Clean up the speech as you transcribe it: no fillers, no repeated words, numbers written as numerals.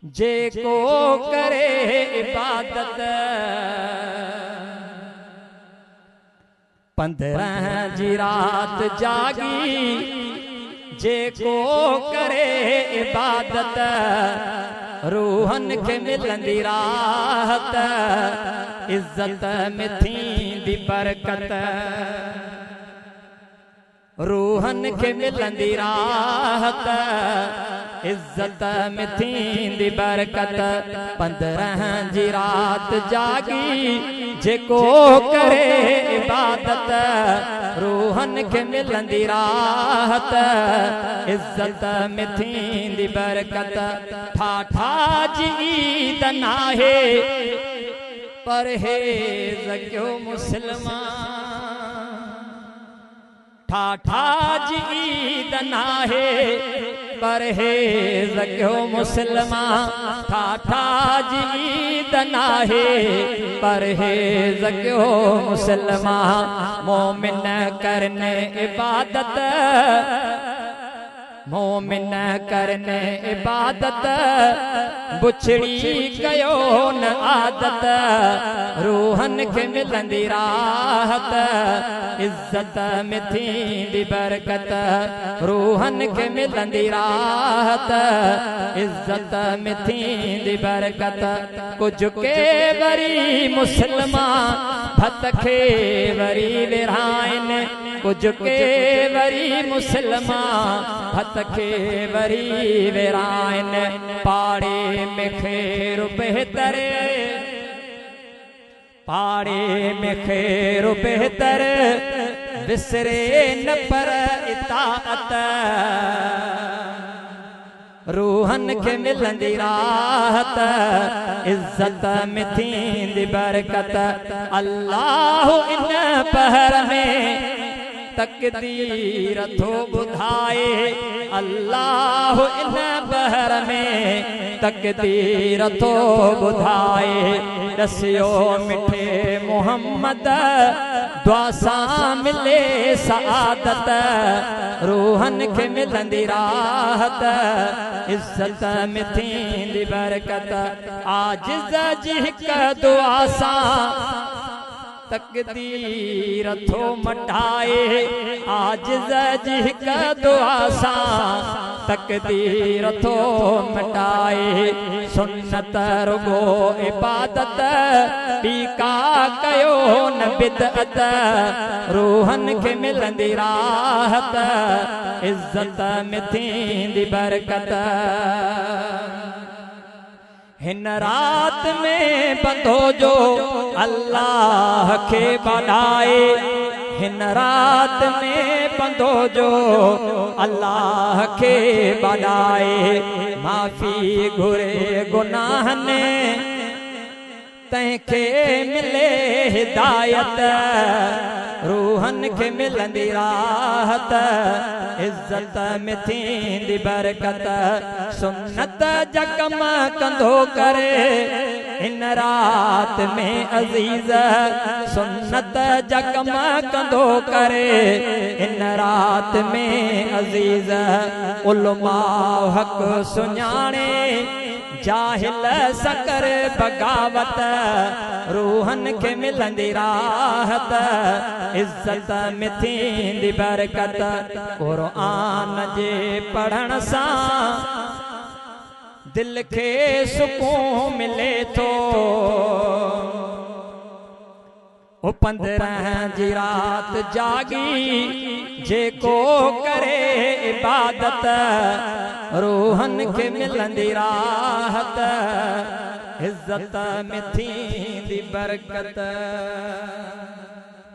जेको करे इबादत 15 जी रात जागी जेको करे इबादत रूहन के मिलंदी राहत इज्जत में थींदी बरकत रूहन के मिलंदी राहत इज्जत में थींदी बरकत 15 जी रात जागी जेको करे इबादत रूहन के मिलंदी राहत इज्जत में थींदी बरकत ठाठा जी ईद नाहे परहेज़ क्यों मुसलमान ठाठा जी ईद नाहे परहेज़ क्यों मुसलमान ठाठा जी ईद नाहे परहेज़ क्यों मुसलमान मोमिन करने इबादत मोमिन करने इबादत बुछड़ी कयो न आदत रूहन के मिलंदी राहत इज्जत में थींदी बरकत रूहन के मिलंदी राहत इज्जत में थींदी बरकत कुछ के वरी मुसलमान भत खे वरी विरहाइन कुछ के वरी मुसलमान भत खे वरी विराइन पाड़े में खैर बेहतर पाड़े में खैर बेहतर विसरे न पर इताअत रूहन के मिलंदी राहत इज्जत में थींदी बरकत अल्लाह इन पहर में तकदीर थो बुधाए अल्लाह इन बहर में तकदीर थो बुधाए दसियो मिठे मोहम्मद दुआ सां मिले सआदत रूहन के मिलंदी राहत इज्जत में थींदी बरकत आजिज़ जी हिक दुआ सां तकदीर थो मटाए आजिज़ जी हिक दुआ सां तकदीर थो मटाए सुन्नत रुगो इबादत ॿी का कयो न बिदअत रूहन के मिलंदी राहत इज्जत में थींदी बरकत हिन रात में बंदो जो अल्लाह के बनाए हिन रात में बंदो जो अल्लाह के बनाए माफ़ी घुरे गुनाहने तंहिंखे मिले हिदायत रूहन के मिलंदी राहत इज्जत में थींदी बरकत सुन्नत जकम कंदो करे इन रात में अजीज सुन्नत जकम कंदो करे इन रात में अजीज उलमा हक सुञाणे जाहिल सकर बगावत रूहन के मिलंदी राहत इज्जत में थींदी बरकत कुरान जे पढ़ण सां दिल के सुकून मिले तो 15 जी रात जागी जेको करे इबादत रूहन के मिलंदी राहत इज्जत में थींदी बरकत।